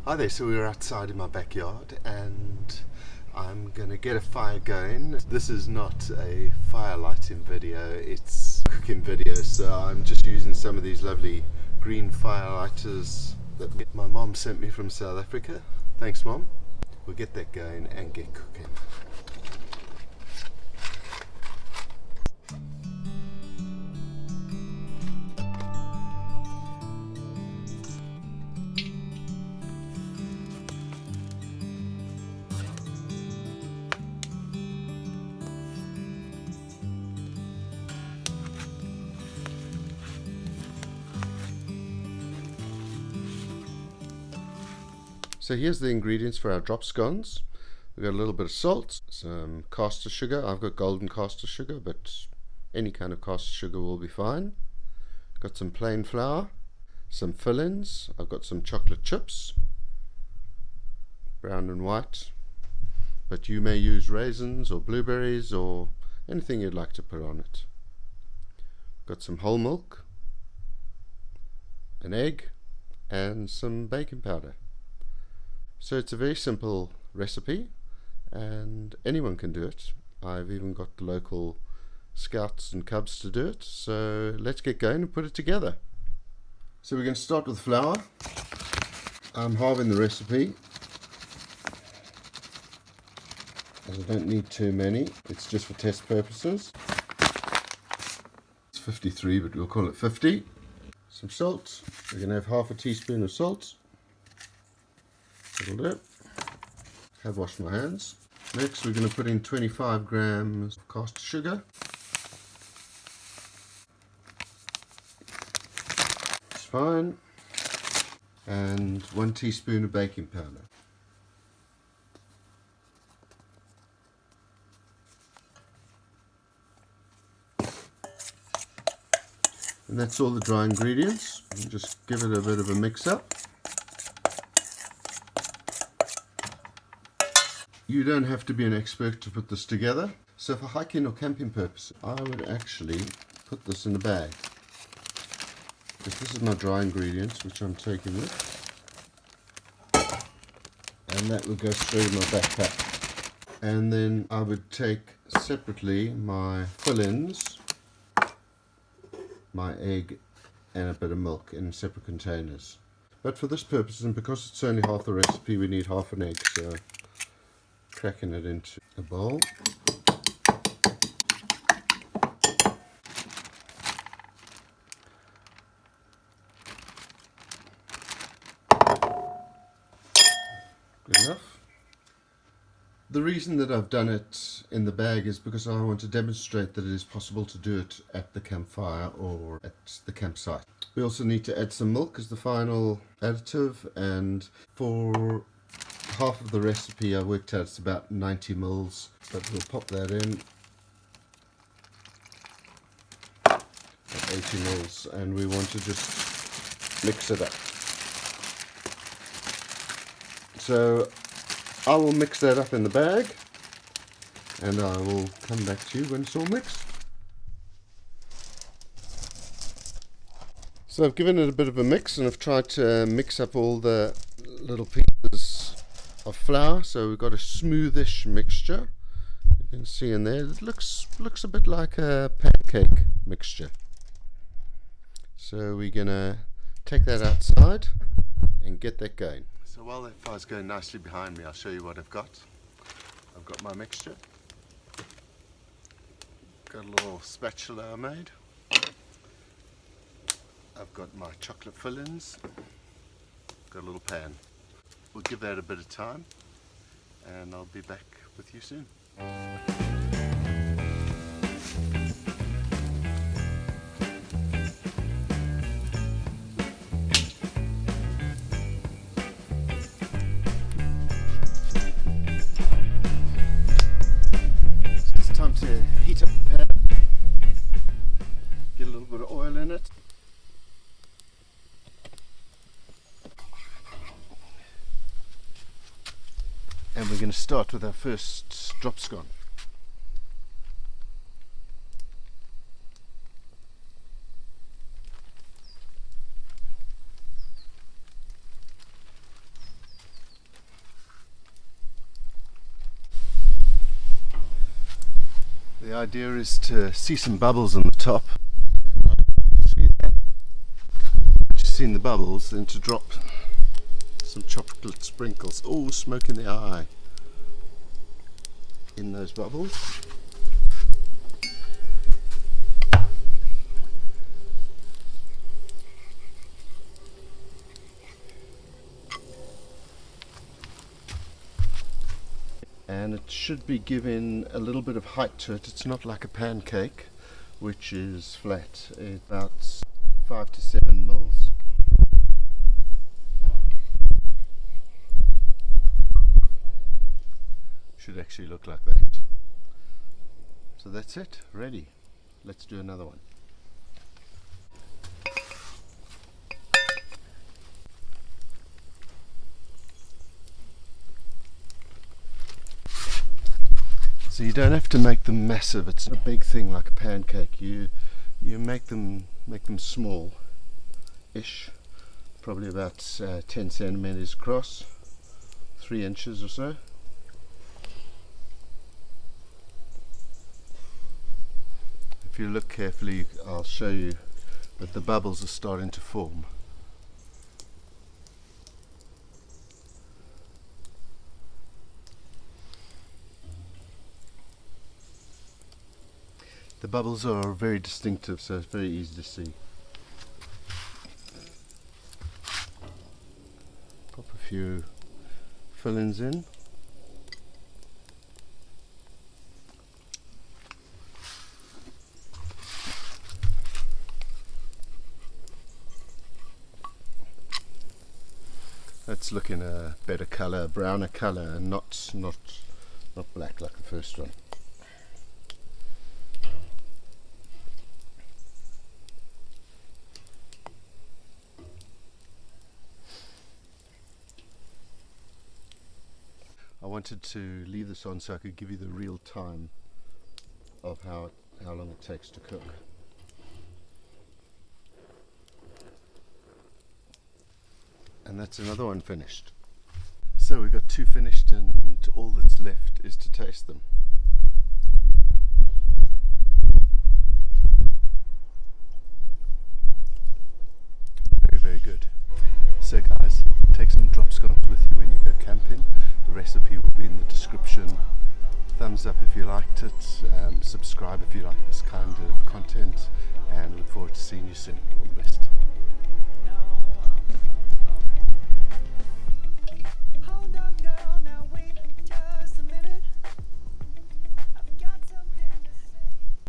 Hi there, so we're outside in my backyard and I'm gonna get a fire going. This is not a fire lighting video, it's a cooking video, so I'm just using some of these lovely green fire lighters that my mom sent me from South Africa. Thanks, Mom. We'll get that going and get cooking. So here's the ingredients for our drop scones. We've got a little bit of salt, some castor sugar. I've got golden castor sugar, but any kind of castor sugar will be fine. Got some plain flour, some fill-ins. I've got some chocolate chips, brown and white, but you may use raisins or blueberries or anything you'd like to put on it. Got some whole milk, an egg, and some baking powder. So it's a very simple recipe and anyone can do it. I've even got the local scouts and cubs to do it. So let's get going and put it together. So we're going to start with flour. I'm halving the recipe as I don't need too many. It's just for test purposes. It's 53, but we'll call it 50. Some salt. We're going to have half a teaspoon of salt. That'll do. Have washed my hands. Next we're going to put in 25 grams of castor sugar. It's fine. And 1 teaspoon of baking powder. And that's all the dry ingredients. And just give it a bit of a mix up. You don't have to be an expert to put this together. So for hiking or camping purposes, I would actually put this in a bag. Because this is my dry ingredients, which I'm taking with. And that would go straight in my backpack. And then I would take separately my fill-ins, my egg, and a bit of milk in separate containers. But for this purpose, and because it's only half the recipe, we need half an egg. So cracking it into a bowl. Good enough. The reason that I've done it in the bag is because I want to demonstrate that it is possible to do it at the campfire or at the campsite. We also need to add some milk as the final additive, and for half of the recipe I worked out it's about 90 mils, but we'll pop that in at 80 mils, and we want to just mix it up. So I will mix that up in the bag and I will come back to you when it's all mixed. So I've given it a bit of a mix and I've tried to mix up all the little pieces of flour, so we've got a smoothish mixture. You can see in there it looks a bit like a pancake mixture. So we're gonna take that outside and get that going. So while that fire's going nicely behind me, I'll show you what I've got. I've got my mixture. Got a little spatula I made. I've got my chocolate fill-ins. Got a little pan. We'll give that a bit of time and I'll be back with you soon. It's time to heat up the pan. Get a little bit of oil in it. And we're going to start with our first drop scone. The idea is to see some bubbles on the top. See that? Once you've seen the bubbles, then to drop some chocolate sprinkles. Oh, smoke in the eye. In those bubbles. And it should be giving a little bit of height to it. It's not like a pancake, which is flat. It's about 5 to 7 mils. Should actually look like that. So that's it, ready. Let's do another one. So you don't have to make them massive. It's not a big thing like a pancake. You make them small-ish, probably about 10 centimeters across, 3 inches or so. If you look carefully, I'll show you that the bubbles are starting to form. The bubbles are very distinctive, so it's very easy to see. Pop a few fill-ins in. That's looking a better colour, a browner colour, and not black like the first one. I wanted to leave this on so I could give you the real time of how long it takes to cook. And that's another one finished. So we've got 2 finished, and all that's left is to taste them. Very, very good. So guys, take some drop scones with you when you go camping. The recipe will be in the description. Thumbs up if you liked it, subscribe if you like this kind of content, and look forward to seeing you soon.